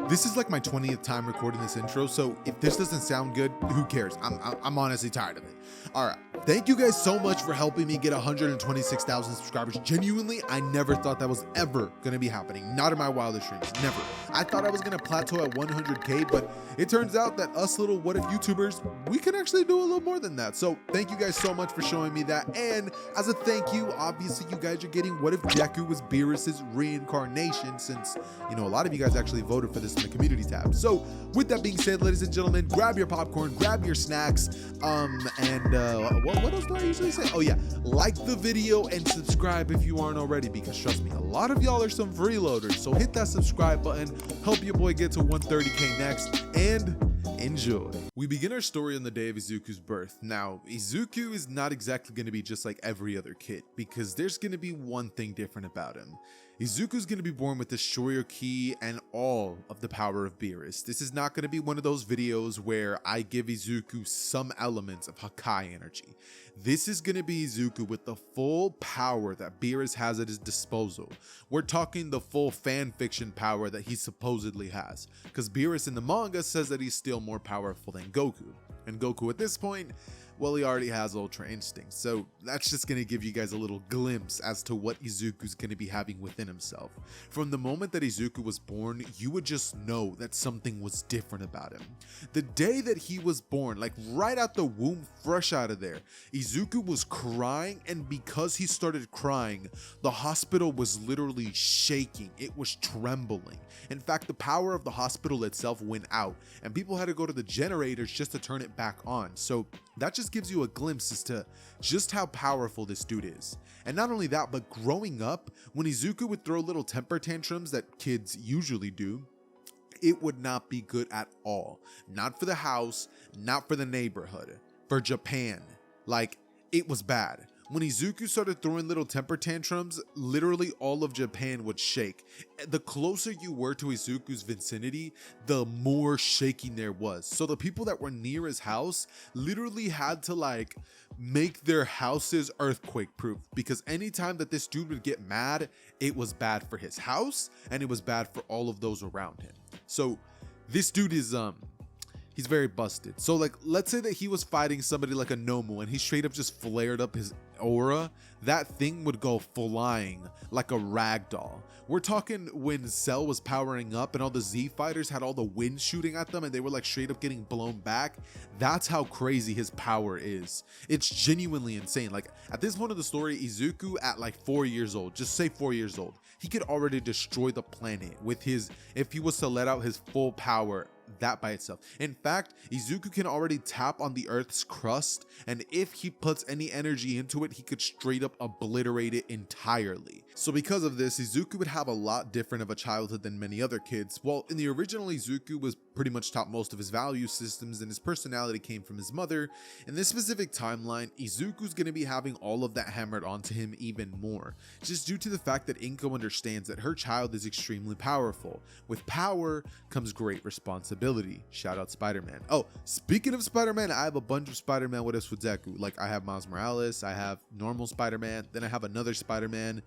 This is like my 20th time recording this intro, so if this doesn't sound good, who cares? I'm honestly tired of it. All right, thank you guys so much for helping me get 126,000 subscribers. Genuinely, I never thought that was ever gonna be happening. Not in my wildest dreams, never. I thought I was gonna plateau at 100K, but it turns out that us little what if YouTubers, we can actually do a little more than that. So thank you guys so much for showing me that. And as a thank you, obviously you guys are getting What If Deku was Beerus's reincarnation, since, you know, a lot of you guys actually voted for this in the community tab. So with that being said, ladies and gentlemen, grab your popcorn, grab your snacks, what else do I usually say? Oh yeah, like the video and subscribe if you aren't already, because trust me, a lot of y'all are some freeloaders. So hit that subscribe button, help your boy get to 130K next, and enjoy. We begin our story on the day of Izuku's birth. Now, Izuku is not exactly going to be just like every other kid, because there's going to be one thing different about him. Izuku's going to be born with the Shoryuken Ki and all of the power of Beerus. This is not going to be one of those videos where I give Izuku some elements of Hakai energy. This is going to be Izuku with the full power that Beerus has at his disposal. We're talking the full fanfiction power that he supposedly has, because Beerus in the manga says that he's still more powerful than Goku. And Goku at this point, well, he already has Ultra Instinct, so that's just going to give you guys a little glimpse as to what Izuku's going to be having within himself. From the moment that Izuku was born, you would just know that something was different about him. The day that he was born, like right out the womb, fresh out of there, Izuku was crying, and because he started crying, the hospital was literally shaking. It was trembling. In fact, the power of the hospital itself went out, and people had to go to the generators just to turn it back on. So that just gives you a glimpse as to just how powerful this dude is. And not only that, but growing up, when Izuku would throw little temper tantrums that kids usually do, it would not be good at all. Not for the house, not for the neighborhood, for Japan. Like, it was bad. When Izuku started throwing little temper tantrums, literally all of Japan would shake. The closer you were to Izuku's vicinity, the more shaking there was. So the people that were near his house literally had to like make their houses earthquake proof, because anytime that this dude would get mad, it was bad for his house and it was bad for all of those around him. So this dude is he's very busted. So like, let's say that he was fighting somebody like a Nomu and he straight up just flared up his aura, that thing would go flying like a rag doll. We're talking when Cell was powering up and all the Z fighters had all the wind shooting at them and they were like straight up getting blown back. That's how crazy his power is. It's genuinely insane. Like at this point of the story, Izuku at like 4 years old, just say 4 years old, he could already destroy the planet with his, if he was to let out his full power, that by itself. In fact, Izuku can already tap on the Earth's crust, and if he puts any energy into it, he could straight up obliterate it entirely. So because of this, Izuku would have a lot different of a childhood than many other kids. While in the original, Izuku was pretty much taught most of his value systems and his personality came from his mother, in this specific timeline, Izuku's going to be having all of that hammered onto him even more, just due to the fact that Inko understands that her child is extremely powerful. With power comes great responsibility. Shout out Spider-Man. Oh, speaking of Spider-Man, I have a bunch of Spider-Man what ifs with Deku. Like I have Miles Morales, I have normal Spider-Man, then I have another Spider-Man,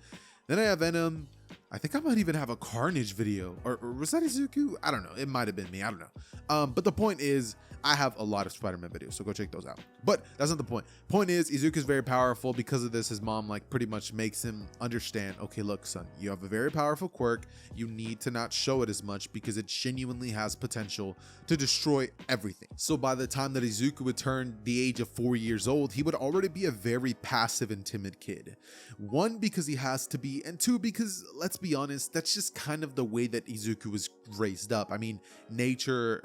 then I have Venom. I think I might even have a Carnage video, or was that Izuku? I don't know. It might have been me. I don't know. But the point is, I have a lot of Spider-Man videos, so go check those out. But that's not the point. Point is, Izuku is very powerful. Because of this, his mom like pretty much makes him understand, okay, look, son, you have a very powerful quirk. You need to not show it as much because it genuinely has potential to destroy everything. So by the time that Izuku would turn the age of 4 years old, he would already be a very passive and timid kid. One, because he has to be, and two, because let's be honest, that's just kind of the way that Izuku was raised up. I mean, nurture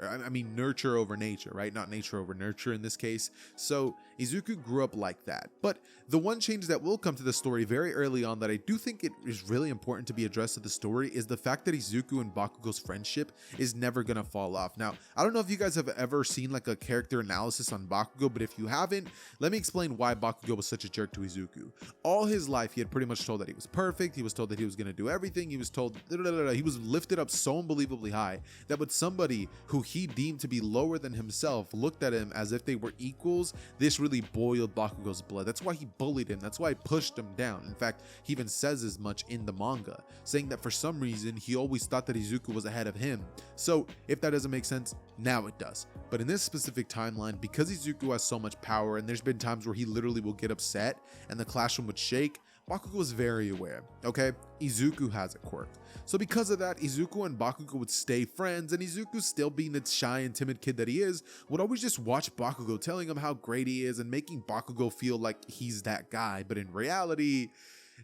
over nature, right? Not nature over nurture in this case. So Izuku grew up like that. But the one change that will come to the story very early on that I do think it is really important to be addressed to the story is the fact that Izuku and Bakugo's friendship is never gonna fall off. Now, I don't know if you guys have ever seen like a character analysis on Bakugo, but if you haven't, let me explain why Bakugo was such a jerk to Izuku. All his life, he had pretty much told that he was perfect. He was told that he was gonna do do everything. He was told, he was lifted up so unbelievably high that when somebody who he deemed to be lower than himself looked at him as if they were equals, this really boiled Bakugo's blood. That's why he bullied him. That's why he pushed him down. In fact, he even says as much in the manga, saying that for some reason, he always thought that Izuku was ahead of him. So if that doesn't make sense, now it does. But in this specific timeline, because Izuku has so much power, and there's been times where he literally will get upset and the classroom would shake, Bakugo is very aware, okay? Izuku has a quirk. So because of that, Izuku and Bakugo would stay friends, and Izuku, still being the shy and timid kid that he is, would always just watch Bakugo, telling him how great he is and making Bakugo feel like he's that guy. But in reality,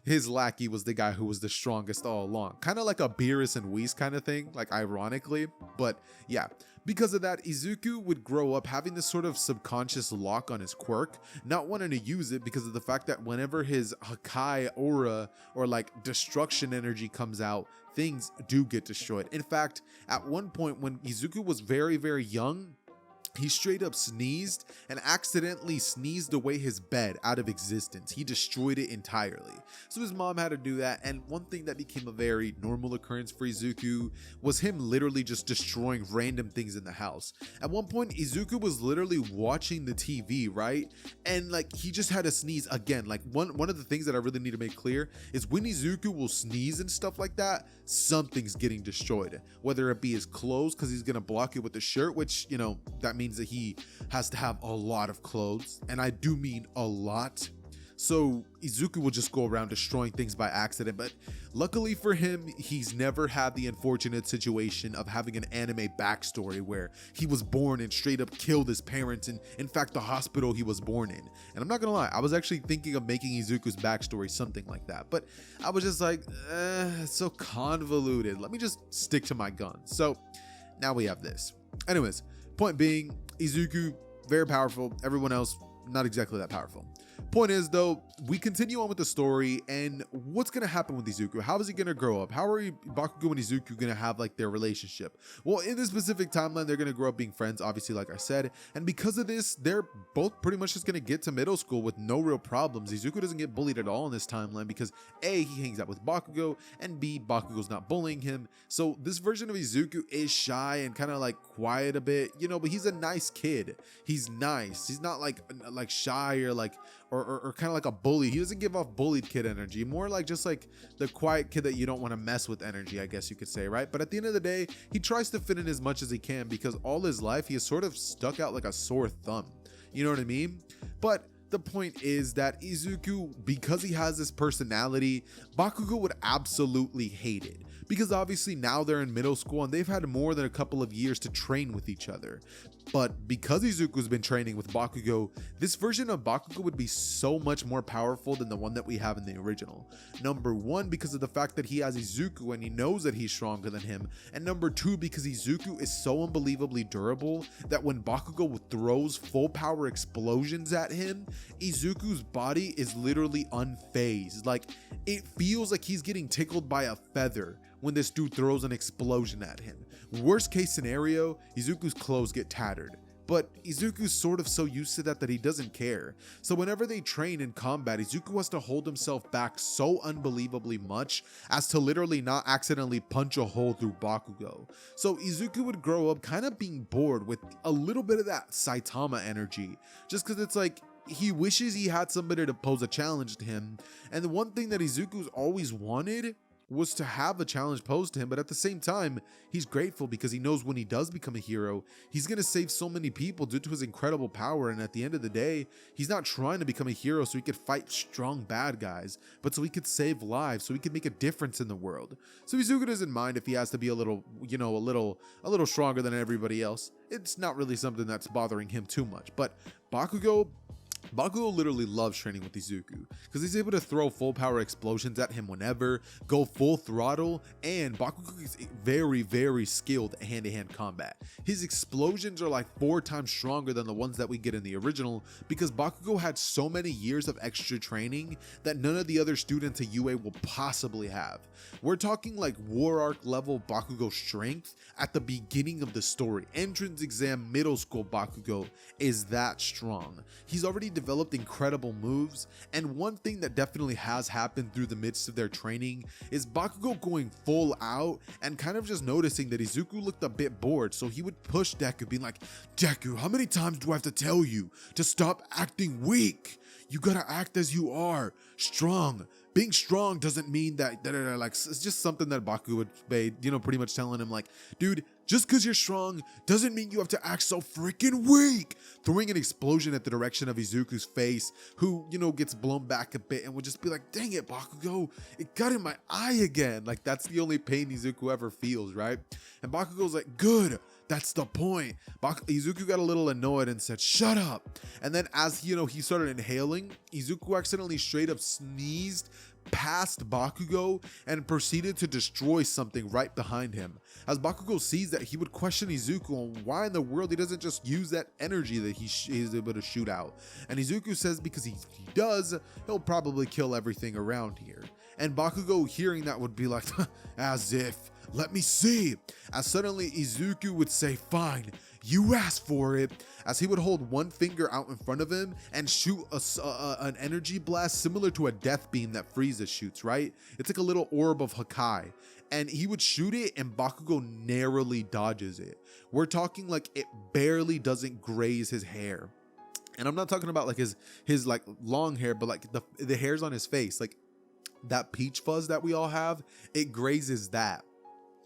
his lackey was the guy who was the strongest all along. Kind of like a Beerus and Whis kind of thing, like ironically. But yeah, because of that, Izuku would grow up having this sort of subconscious lock on his quirk, not wanting to use it because of the fact that whenever his Hakai aura or like destruction energy comes out, things do get destroyed. In fact, at one point when Izuku was very, very young, he straight up sneezed and accidentally sneezed away his bed out of existence. He destroyed it entirely. So his mom had to do that, and one thing that became a very normal occurrence for Izuku was him literally just destroying random things in the house. At one point, Izuku was literally watching the TV, right? And like he just had to sneeze again. Like one of the things that I really need to make clear is when Izuku will sneeze and stuff like that, something's getting destroyed. Whether it be his clothes, because he's gonna block it with the shirt, which, you know, that means that he has to have a lot of clothes, and I do mean a lot. So Izuku will just go around destroying things by accident, but luckily for him, he's never had the unfortunate situation of having an anime backstory where he was born and straight up killed his parents, and in fact the hospital he was born in. And I'm not gonna lie, I was actually thinking of making Izuku's backstory something like that, but I was just like, it's so convoluted, let me just stick to my guns. So now we have this. Anyways, point being, Izuku, very powerful. Everyone else, not exactly that powerful. Point is, though, we continue on with the story, and what's going to happen with Izuku? How is he going to grow up? How are Bakugo and Izuku going to have like their relationship? Well, in this specific timeline, they're going to grow up being friends, obviously, like I said, and because of this, they're both pretty much just going to get to middle school with no real problems. Izuku doesn't get bullied at all in this timeline because A, he hangs out with Bakugo, and B, Bakugo's not bullying him. So this version of Izuku is shy and kind of like quiet a bit, you know, but he's a nice kid. He's nice. He's not like shy or like or kind of like a bully. He doesn't give off bullied kid energy, more like just like the quiet kid that you don't want to mess with energy, I guess you could say, right? But at the end of the day, he tries to fit in as much as he can because all his life he has sort of stuck out like a sore thumb. You know what I mean? But the point is that Izuku, because he has this personality, Bakugo would absolutely hate it. Because obviously now they're in middle school and they've had more than a couple of years to train with each other. But because Izuku's been training with Bakugo, this version of Bakugo would be so much more powerful than the one that we have in the original. Number one, because of the fact that he has Izuku and he knows that he's stronger than him. And number two, because Izuku is so unbelievably durable that when Bakugo throws full power explosions at him, Izuku's body is literally unfazed. Like, it feels like he's getting tickled by a feather when this dude throws an explosion at him. Worst case scenario, Izuku's clothes get tattered. But Izuku's sort of so used to that he doesn't care. So whenever they train in combat, Izuku has to hold himself back so unbelievably much as to literally not accidentally punch a hole through Bakugo. So Izuku would grow up kind of being bored with a little bit of that Saitama energy, just because it's like, he wishes he had somebody to pose a challenge to him. And the one thing that Izuku's always wanted was to have a challenge posed to him, but at the same time, he's grateful because he knows when he does become a hero, he's going to save so many people due to his incredible power. And at the end of the day, he's not trying to become a hero so he could fight strong bad guys, but so he could save lives, so he could make a difference in the world. So Izuku doesn't mind if he has to be a little, you know, a little stronger than everybody else. It's not really something that's bothering him too much. But Bakugo literally loves training with Izuku because he's able to throw full power explosions at him whenever, go full throttle, and Bakugo is very, very skilled at hand-to-hand combat. His explosions are like 4 times stronger than the ones that we get in the original because Bakugo had so many years of extra training that none of the other students at UA will possibly have. We're talking like War Arc level Bakugo strength at the beginning of the story. Entrance exam middle school Bakugo is that strong. He's already developed incredible moves, and one thing that definitely has happened through the midst of their training is Bakugo going full out and kind of just noticing that Izuku looked a bit bored, so he would push Deku, being like, Deku, how many times do I have to tell you to stop acting weak? You gotta act as you are, strong. Being strong doesn't mean that, like, it's just something that Bakugo would say, pretty much telling him like, dude, just because you're strong doesn't mean you have to act so freaking weak. Throwing an explosion at the direction of Izuku's face, who, gets blown back a bit and would just be like, dang it, Bakugo, it got in my eye again. Like, that's the only pain Izuku ever feels, right? And Bakugo's like, good. That's the point. Izuku got a little annoyed and said, shut up. And then as, he started inhaling, Izuku accidentally straight up sneezed past Bakugo and proceeded to destroy something right behind him. As Bakugo sees that, he would question Izuku on why in the world he doesn't just use that energy that he's able to shoot out. And Izuku says because if he does, he'll probably kill everything around here. And Bakugo, hearing that, would be like, as if, let me see. As suddenly Izuku would say, fine, you asked for it, as he would hold one finger out in front of him and shoot an energy blast similar to a death beam that Frieza shoots, right? It's like a little orb of Hakai. And he would shoot it and Bakugo narrowly dodges it. We're talking like it barely doesn't graze his hair. And I'm not talking about like his like long hair, but like the hairs on his face, like that peach fuzz that we all have, it grazes that.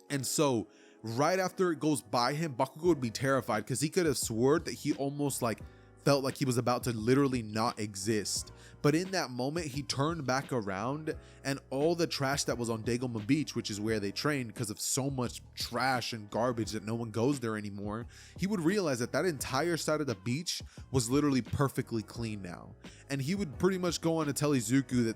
And so right after it goes by him, Bakugo would be terrified because he could have sworn that he almost like felt like he was about to literally not exist. But in that moment, he turned back around and all the trash that was on Dagoma Beach, which is where they trained because of so much trash and garbage that no one goes there anymore, he would realize that that entire side of the beach was literally perfectly clean now. And he would pretty much go on to tell Izuku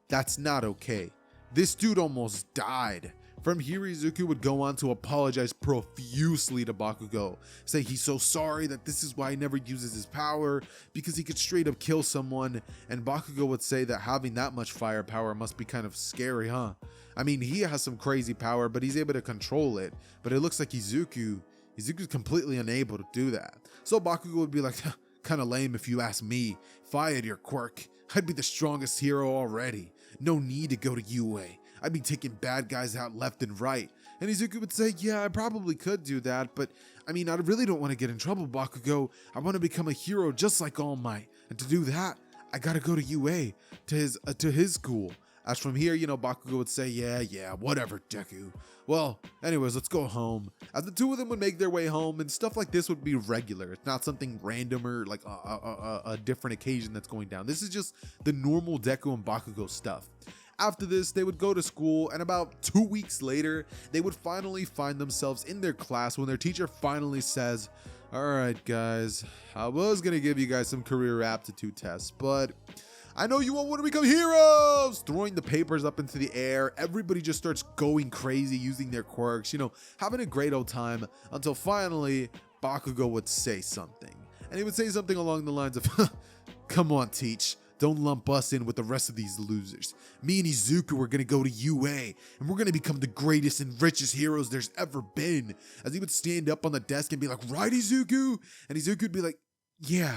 that's not okay. This dude almost died. From here, Izuku would go on to apologize profusely to Bakugo, say he's so sorry that this is why he never uses his power, because he could straight up kill someone, and Bakugo would say that having that much firepower must be kind of scary, huh? I mean, he has some crazy power, but he's able to control it, but it looks like Izuku's completely unable to do that. So Bakugo would be like, kinda lame if you ask me. If I had your quirk, I'd be the strongest hero already. No need to go to UA. I'd be taking bad guys out left and right. And Izuku would say, yeah, I probably could do that, but I mean, I really don't want to get in trouble, Bakugo. I want to become a hero just like All Might. And to do that, I gotta go to UA, to his school. As from here, Bakugo would say, yeah, whatever, Deku. Well, anyways, let's go home. As the two of them would make their way home, and stuff like this would be regular. It's not something random or like a different occasion that's going down. This is just the normal Deku and Bakugo stuff. After this, they would go to school, and about 2 weeks later, they would finally find themselves in their class when their teacher finally says, all right, guys, I was going to give you guys some career aptitude tests, but I know you all want to become heroes! Throwing the papers up into the air, everybody just starts going crazy using their quirks, having a great old time, until finally, Bakugo would say something. And he would say something along the lines of, come on, Teach. Don't lump us in with the rest of these losers. Me and Izuku are gonna go to UA, and we're gonna become the greatest and richest heroes there's ever been. As he would stand up on the desk and be like, right, Izuku? And Izuku would be like, yeah.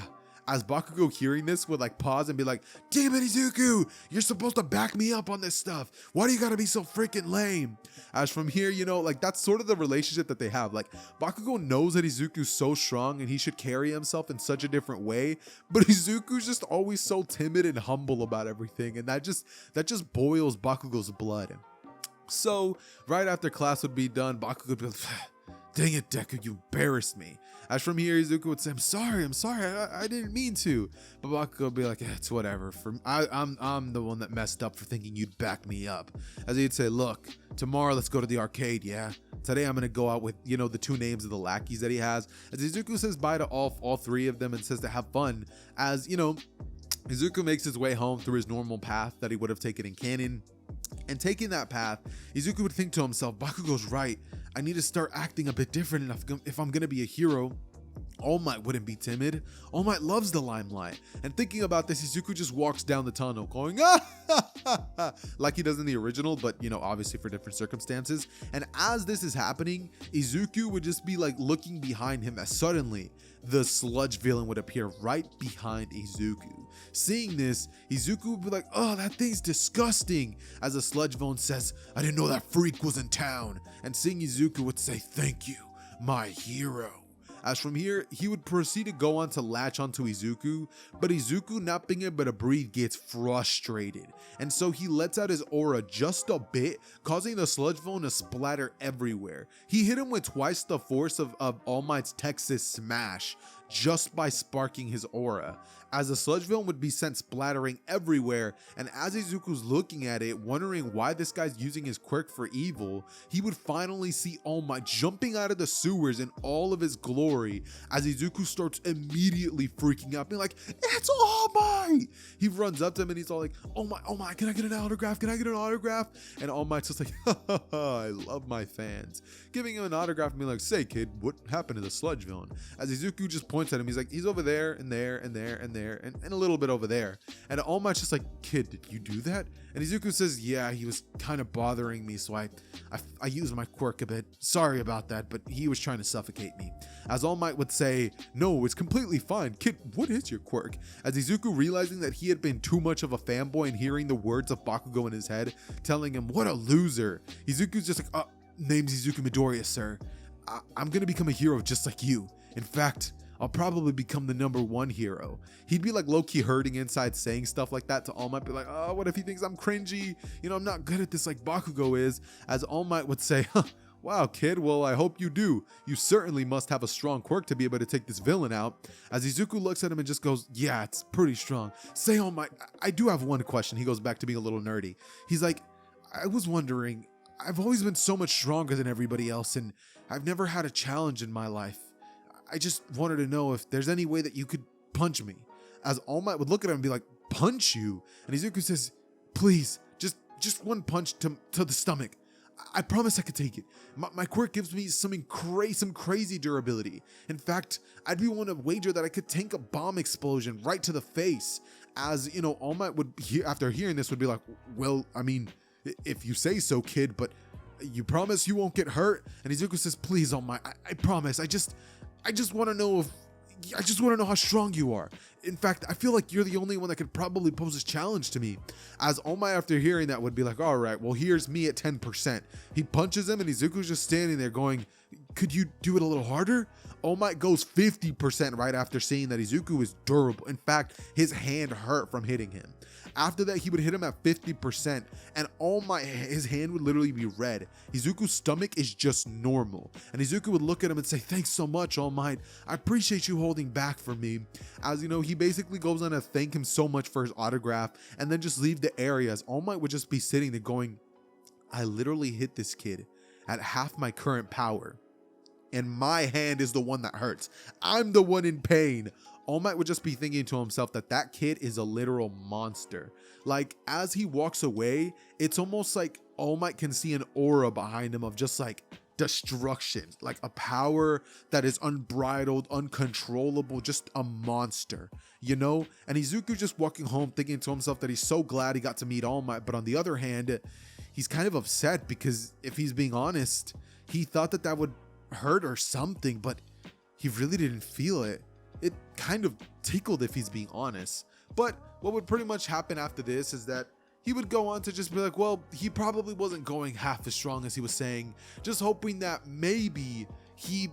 As Bakugo hearing this would like pause and be like, damn it, Izuku, you're supposed to back me up on this stuff. Why do you gotta be so freaking lame? As from here, like that's sort of the relationship that they have. Like Bakugo knows that Izuku's so strong and he should carry himself in such a different way, but Izuku's just always so timid and humble about everything, and that just boils Bakugo's blood. So right after class would be done, Bakugo would be like, dang it, Deku, you embarrassed me. As from here, Izuku would say, I'm sorry, I didn't mean to. But Bakugo would be like, it's whatever. I'm the one that messed up for thinking you'd back me up. As he'd say, look, tomorrow let's go to the arcade, yeah? Today I'm gonna go out with, the 2 names of the lackeys that he has. As Izuku says bye to all 3 of them and says to have fun. As, Izuku makes his way home through his normal path that he would have taken in canon. And taking that path, Izuku would think to himself, Bakugo's right. I need to start acting a bit different if I'm gonna be a hero. All Might wouldn't be timid. All Might loves the limelight. And thinking about this, Izuku just walks down the tunnel going, ah, like he does in the original, but obviously for different circumstances. And as this is happening, Izuku would just be like looking behind him as suddenly the sludge villain would appear right behind Izuku. Seeing this, Izuku would be like, oh, that thing's disgusting. As the sludge villain says, I didn't know that freak was in town. And seeing Izuku would say, thank you, my hero. As from here, he would proceed to go on to latch onto Izuku, but Izuku, not being able to breathe, gets frustrated, and so he lets out his aura just a bit, causing the sludge villain to splatter everywhere. He hit him with twice the force of All Might's Texas Smash, just by sparking his aura, as the sludge villain would be sent splattering everywhere. And as Izuku's looking at it, wondering why this guy's using his quirk for evil, he would finally see All Might jumping out of the sewers in all of his glory, as Izuku starts immediately freaking out, being like, it's All Might! He runs up to him and he's all like, oh my, can I get an autograph? Can I get an autograph? And All Might's just like, I love my fans. Giving him an autograph and being like, say kid, what happened to the sludge villain? As Izuku just points at him, he's like, he's over there and there and there and there and a little bit over there. And All Might's just like, kid, did you do that? And Izuku says, yeah, he was kind of bothering me, so I used my quirk a bit. Sorry about that, but he was trying to suffocate me. As All Might would say, no, it's completely fine. Kid, what is your quirk? As Izuku, realizing that he had been too much of a fanboy and hearing the words of Bakugo in his head, telling him, what a loser. Izuku's just like, name's Izuku Midoriya, sir. I'm gonna become a hero just like you. In fact, I'll probably become the #1 hero. He'd be like low-key hurting inside saying stuff like that to All Might, be like, oh, what if he thinks I'm cringy? I'm not good at this like Bakugo is. As All Might would say, wow, kid, well, I hope you do. You certainly must have a strong quirk to be able to take this villain out. As Izuku looks at him and just goes, yeah, it's pretty strong. Say, All Might, I do have one question. He goes back to being a little nerdy. He's like, I was wondering, I've always been so much stronger than everybody else, and I've never had a challenge in my life. I just wanted to know if there's any way that you could punch me. As All Might would look at him and be like, punch you? And Izuku says, please, just one punch to the stomach. I promise I could take it. My quirk gives me some crazy durability. In fact, I'd be willing to wager that I could tank a bomb explosion right to the face. As, All Might would, after hearing this, would be like, well, I mean, if you say so, kid, but you promise you won't get hurt? And Izuku says, please, All Might, I promise. I just want to know how strong you are. In fact, I feel like you're the only one that could probably pose this challenge to me. As All Might, after hearing that, would be like, all right, well, here's me at 10%. He punches him and Izuku's just standing there going, could you do it a little harder? All Might goes 50% right after seeing that Izuku is durable. In fact, his hand hurt from hitting him. After that, he would hit him at 50%, and All Might, his hand would literally be red. Izuku's stomach is just normal, and Izuku would look at him and say, thanks so much, All Might. I appreciate you holding back for me. As he basically goes on to thank him so much for his autograph, and then just leave the area, as All Might would just be sitting there going, I literally hit this kid at half my current power, and my hand is the one that hurts. I'm the one in pain. All Might would just be thinking to himself that kid is a literal monster. Like, as he walks away, it's almost like All Might can see an aura behind him of just like destruction, like a power that is unbridled, uncontrollable, just a monster, And Izuku just walking home thinking to himself that he's so glad he got to meet All Might, but on the other hand, he's kind of upset because if he's being honest, he thought that would hurt or something, but he really didn't feel it. It kind of tickled if he's being honest. But what would pretty much happen after this is that he would go on to just be like, well, he probably wasn't going half as strong as he was saying, just hoping that maybe he,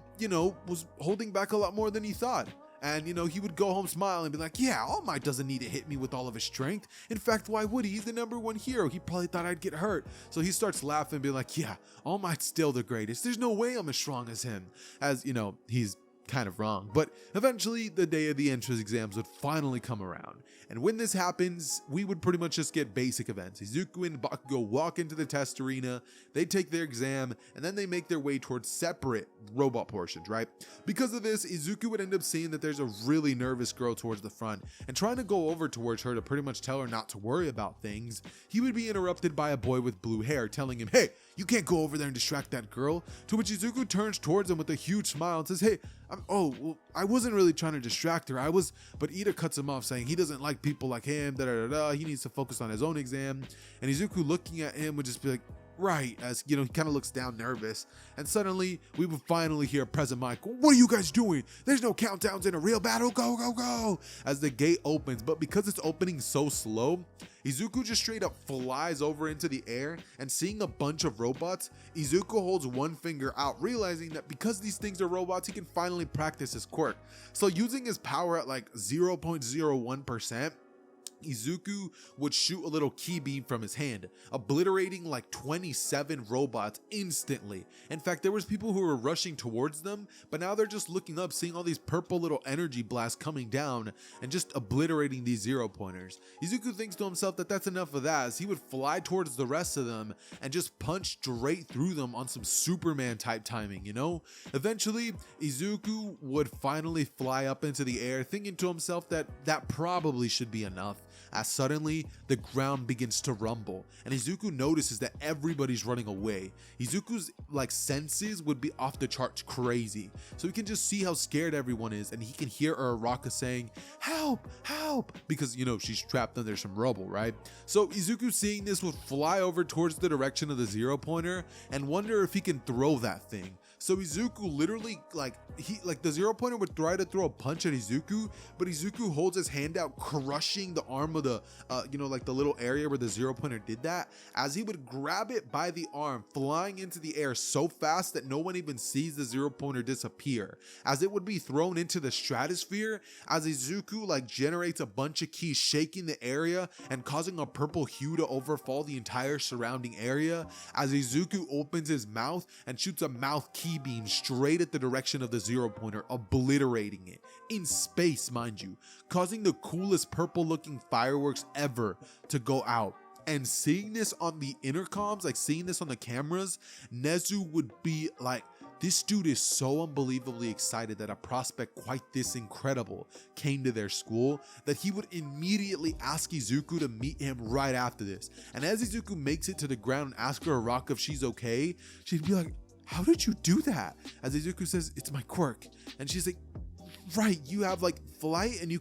was holding back a lot more than he thought. And, he would go home smiling and be like, yeah, All Might doesn't need to hit me with all of his strength. In fact, why would he? He's the #1 hero. He probably thought I'd get hurt. So he starts laughing and be like, yeah, All Might's still the greatest. There's no way I'm as strong as him. As, he's kind of wrong. But eventually the day of the entrance exams would finally come around, and when this happens, we would pretty much just get basic events. Izuku and Bakugo walk into the test arena, they take their exam, and then they make their way towards separate robot portions, right? Because of this, Izuku would end up seeing that there's a really nervous girl towards the front, and trying to go over towards her to pretty much tell her not to worry about things, he would be interrupted by a boy with blue hair telling him, hey, you can't go over there and distract that girl, to which Izuku turns towards him with a huge smile and says, hey, oh, well, I wasn't really trying to distract her. But Ida cuts him off saying he doesn't like people like him, he needs to focus on his own exam. And Izuku looking at him would just be like, right, as he kind of looks down nervous. And suddenly we would finally hear President Mike, what are you guys doing? There's no countdowns in a real battle, go, go, go, as the gate opens. But because it's opening so slow, Izuku just straight up flies over into the air, and seeing a bunch of robots, Izuku holds one finger out, realizing that because these things are robots, he can finally practice his quirk. So using his power at like 0.01%, Izuku would shoot a little ki beam from his hand, obliterating like 27 robots instantly. In fact, there was people who were rushing towards them, but now they're just looking up, seeing all these purple little energy blasts coming down and just obliterating these 0-pointers. Izuku thinks to himself that that's enough of that, as he would fly towards the rest of them and just punch straight through them on some Superman type timing, Eventually, Izuku would finally fly up into the air, thinking to himself that that probably should be enough, as suddenly the ground begins to rumble and Izuku notices that everybody's running away. Izuku's senses would be off the charts crazy, so he can just see how scared everyone is, and he can hear Uraraka saying, help, help, because she's trapped under some rubble, right? So Izuku, seeing this, would fly over towards the direction of the 0-pointer and wonder if he can throw that thing. So Izuku literally, the 0-pointer would try to throw a punch at Izuku, but Izuku holds his hand out, crushing the arm of the, the little area where the 0-pointer did that, as he would grab it by the arm, flying into the air so fast that no one even sees the 0-pointer disappear, as it would be thrown into the stratosphere, as Izuku generates a bunch of ki, shaking the area and causing a purple hue to overfall the entire surrounding area, as Izuku opens his mouth and shoots a mouth ki beam straight at the direction of the 0-pointer, obliterating it in space, mind you, causing the coolest purple looking fireworks ever to go out. And seeing this on the intercoms, seeing this on the cameras, Nezu would be like, this dude is so unbelievably excited that a prospect quite this incredible came to their school that he would immediately ask Izuku to meet him right after this. And as Izuku makes it to the ground and asks Uraraka if she's okay, she'd be like, how did you do that? As Izuku says, it's my quirk. And she's like, right, you have flight and you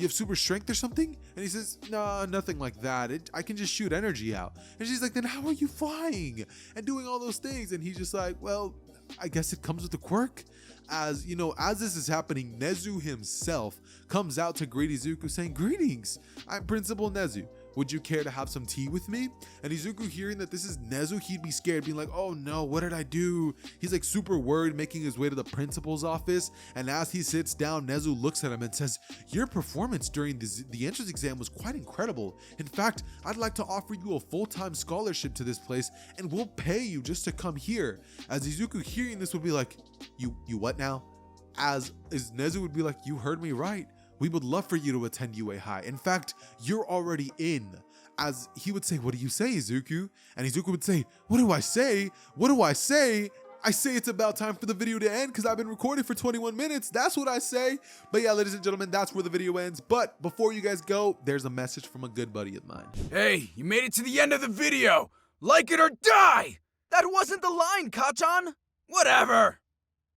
have super strength or something? And he says, nah, nothing like that. I can just shoot energy out. And she's like, then how are you flying and doing all those things? And he's just like, well, I guess it comes with the quirk. As as this is happening, Nezu himself comes out to greet Izuku saying, greetings, I'm Principal Nezu. Would you care to have some tea with me? And Izuku, hearing that this is Nezu, he'd be scared, being like, oh no, what did I do? He's super worried, making his way to the principal's office. And as he sits down, Nezu looks at him and says, your performance during the entrance exam was quite incredible. In fact, I'd like to offer you a full-time scholarship to this place, and we'll pay you just to come here. As Izuku, hearing this, would be like, you what now? As Nezu would be like, you heard me right. We would love for you to attend UA High. In fact, you're already in. As he would say, what do you say, Izuku? And Izuku would say, what do I say? What do I say? I say it's about time for the video to end because I've been recording for 21 minutes. That's what I say. But yeah, ladies and gentlemen, that's where the video ends. But before you guys go, there's a message from a good buddy of mine. Hey, you made it to the end of the video. Like it or die! That wasn't the line, Kachan. Whatever.